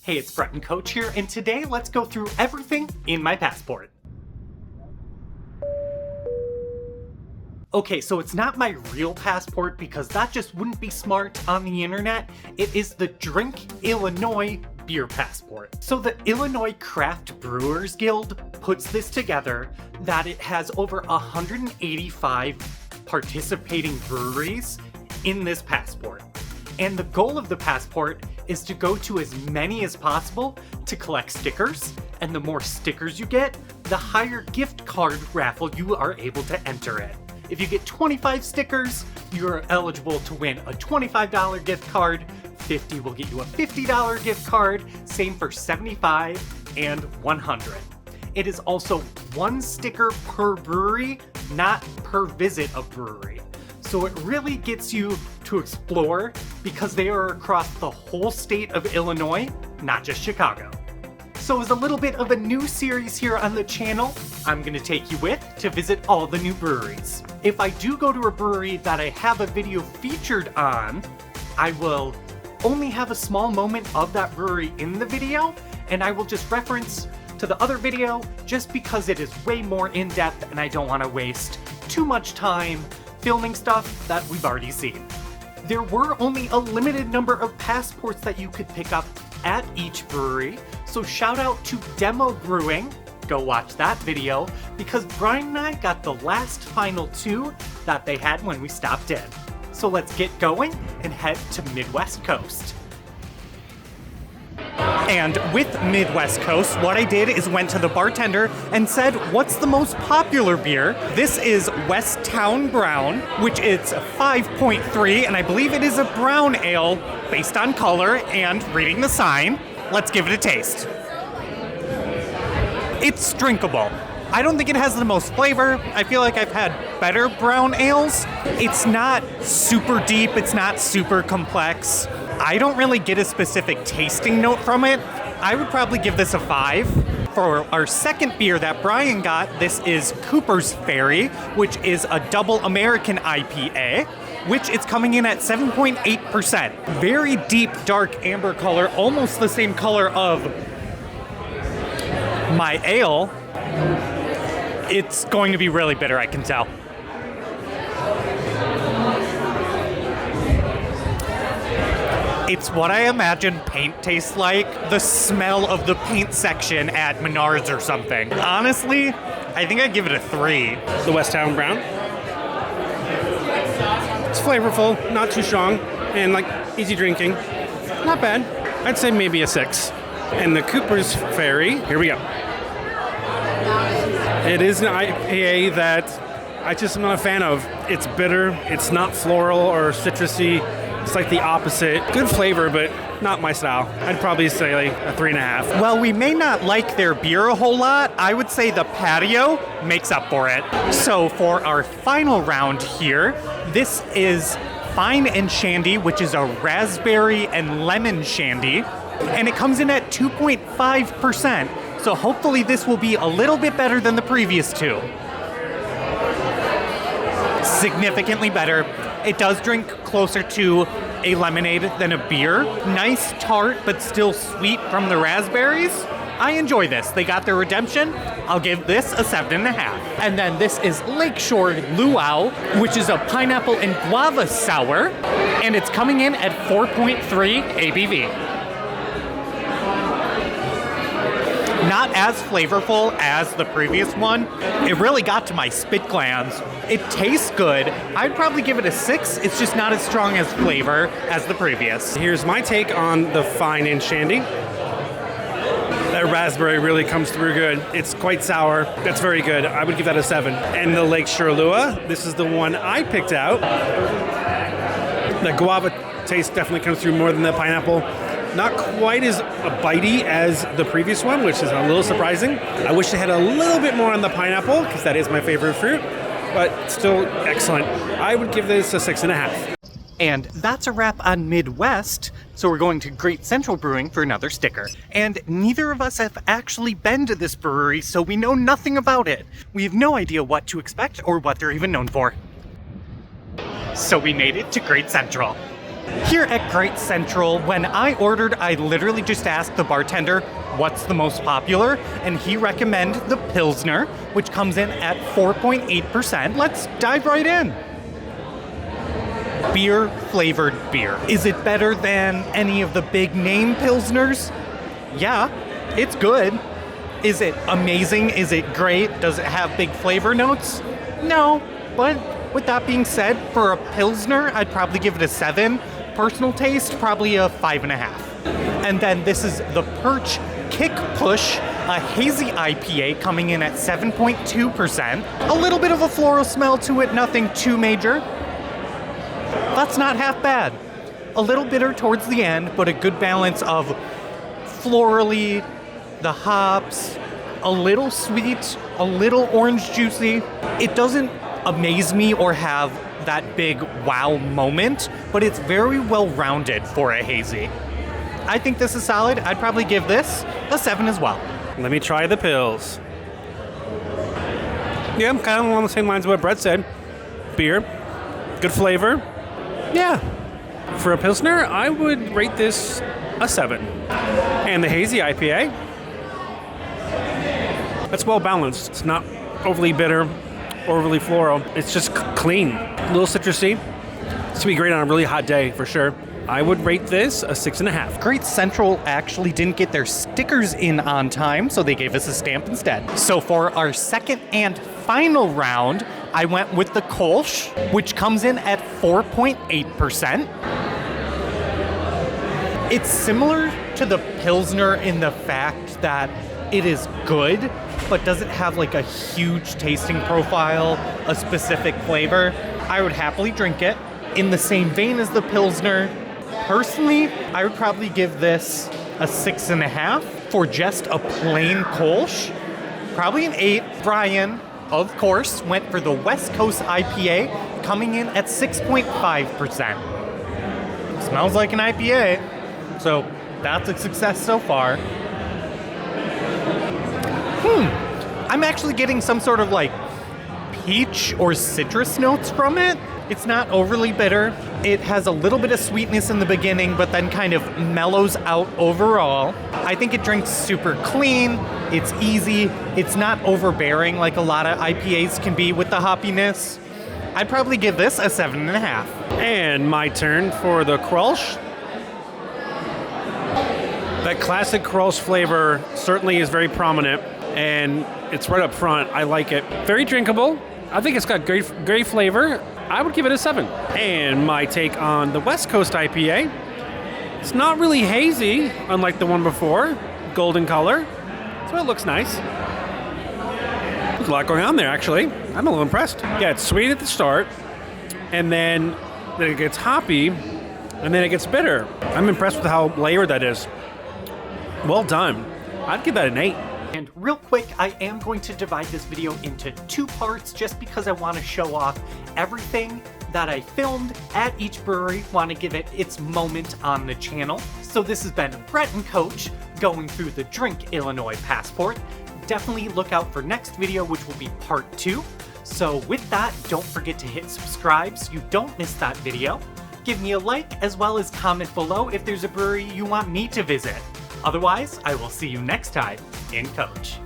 Hey, it's Brett and Coach here, and today let's go through everything in my passport. Okay, so it's not my real passport because that just wouldn't be smart on the internet. It is the Drink Illinois beer passport. So the Illinois Craft Brewers Guild puts this together that it has over 185 participating breweries in this passport. And the goal of the passport is to go to as many as possible to collect stickers, and the more stickers you get, the higher gift card raffle you are able to enter in. If you get 25 stickers, you're eligible to win a $25 gift card, 50 will get you a $50 gift card, same for 75 and 100. It is also one sticker per brewery, not per visit of brewery. So it really gets you to explore because they are across the whole state of Illinois, not just Chicago. So as a little bit of a new series here on the channel, I'm gonna take you with to visit all the new breweries. If I do go to a brewery that I have a video featured on, I will only have a small moment of that brewery in the video, and I will just reference to the other video just because it is way more in-depth and I don't wanna waste too much time filming stuff that we've already seen. There were only a limited number of passports that you could pick up at each brewery, so shout out to Demo Brewing, go watch that video, because Brian and I got the last final two that they had when we stopped in. So let's get going and head to Midwest Coast. And with Midwest Coast, what I did is went to the bartender and said, what's the most popular beer? This is West Town Brown, which is 5.3, and I believe it is a brown ale based on color and reading the sign. Let's give it a taste. It's drinkable. I don't think it has the most flavor. I feel like I've had better brown ales. It's not super deep, it's not super complex. I don't really get a specific tasting note from it. I would probably give this a 5. For our second beer that Brian got, this is Cooper's Ferry, which is a double American IPA, which it's coming in at 7.8%. Very deep, dark amber color, almost the same color of my ale. It's going to be really bitter, I can tell. It's what I imagine paint tastes like. The smell of the paint section at Menards or something. Honestly, I think I'd give it a 3. The West Town Brown. It's flavorful, not too strong, and like easy drinking. Not bad. I'd say maybe a 6. And the Cooper's Ferry, here we go. It is an IPA that I just am not a fan of. It's bitter, it's not floral or citrusy. It's like the opposite. Good flavor, but not my style. I'd probably say like a 3.5. While we may not like their beer a whole lot, I would say the patio makes up for it. So for our final round here, this is Fine and Shandy, which is a raspberry and lemon shandy, and it comes in at 2.5%. So hopefully this will be a little bit better than the previous two. Significantly better. It does drink closer to a lemonade than a beer. Nice tart, but still sweet from the raspberries. I enjoy this. They got their redemption. I'll give this a 7.5. And then this is Lakeshore Luau, which is a pineapple and guava sour, and it's coming in at 4.3 ABV. Not as flavorful as the previous one. It really got to my spit glands. It tastes good. I'd probably give it a 6. It's just not as strong as flavor as the previous. Here's my take on the Fine and Shandy. That raspberry really comes through good. It's quite sour. That's very good. I would give that a 7. And the Lakeshore Lua, this is the one I picked out. The guava taste definitely comes through more than the pineapple. Not quite as bitey as the previous one, which is a little surprising. I wish they had a little bit more on the pineapple, because that is my favorite fruit, but still excellent. I would give this a 6.5. And that's a wrap on Midwest, so we're going to Great Central Brewing for another sticker. And neither of us have actually been to this brewery, so we know nothing about it. We have no idea what to expect or what they're even known for. So we made it to Great Central. Here at Great Central, when I ordered, I literally just asked the bartender, what's the most popular? And he recommended the Pilsner, which comes in at 4.8%. Let's dive right in. Beer flavored beer. Is it better than any of the big name Pilsners? Yeah, it's good. Is it amazing? Is it great? Does it have big flavor notes? No, but with that being said, for a Pilsner, I'd probably give it a 7. Personal taste, probably a 5.5. And then this is the Perch Kick Push, a hazy IPA coming in at 7.2%. A little bit of a floral smell to it, nothing too major. That's not half bad. A little bitter towards the end, but a good balance of florally, the hops, a little sweet, a little orange juicy. It doesn't amaze me or have that big wow moment, but it's very well rounded for a hazy. I think this is solid. I'd probably give this a 7 as well. Let me try the pills. Yeah, I'm kind of along the same lines of what Brett said. Beer, good flavor. Yeah. For a Pilsner, I would rate this a 7. And the hazy IPA, that's well balanced. It's not overly bitter, overly floral. It's just clean. A little citrusy. This would be great on a really hot day for sure. I would rate this a 6.5. Great Central actually didn't get their stickers in on time, so they gave us a stamp instead. So for our second and final round, I went with the Kolsch, which comes in at 4.8%. It's similar to the Pilsner in the fact that it is good, but doesn't have like a huge tasting profile, a specific flavor. I would happily drink it. In the same vein as the Pilsner, personally, I would probably give this a 6.5 for just a plain Kolsch. Probably an 8. Brian, of course, went for the West Coast IPA, coming in at 6.5%. Smells like an IPA, so that's a success so far. I'm actually getting some sort of like peach or citrus notes from it. It's not overly bitter. It has a little bit of sweetness in the beginning, but then kind of mellows out overall. I think it drinks super clean. It's easy. It's not overbearing like a lot of IPAs can be with the hoppiness. I'd probably give this a 7.5. And my turn for the Kolsch. That classic Kolsch flavor certainly is very prominent, and it's right up front. I like it. Very drinkable. I think it's got great flavor. I would give it a 7. And my take on the West Coast IPA, it's not really hazy, unlike the one before, golden color, so it looks nice. There's a lot going on there, actually. I'm a little impressed. Yeah, it's sweet at the start, and then it gets hoppy, and then it gets bitter. I'm impressed with how layered that is. Well done. I'd give that an 8. And real quick, I am going to divide this video into 2 parts just because I want to show off everything that I filmed at each brewery, want to give it its moment on the channel. So this has been Brett and Coach going through the Drink Illinois Passport. Definitely look out for next video, which will be part 2. So with that, don't forget to hit subscribe so you don't miss that video. Give me a like as well as comment below if there's a brewery you want me to visit. Otherwise, I will see you next time in Coach.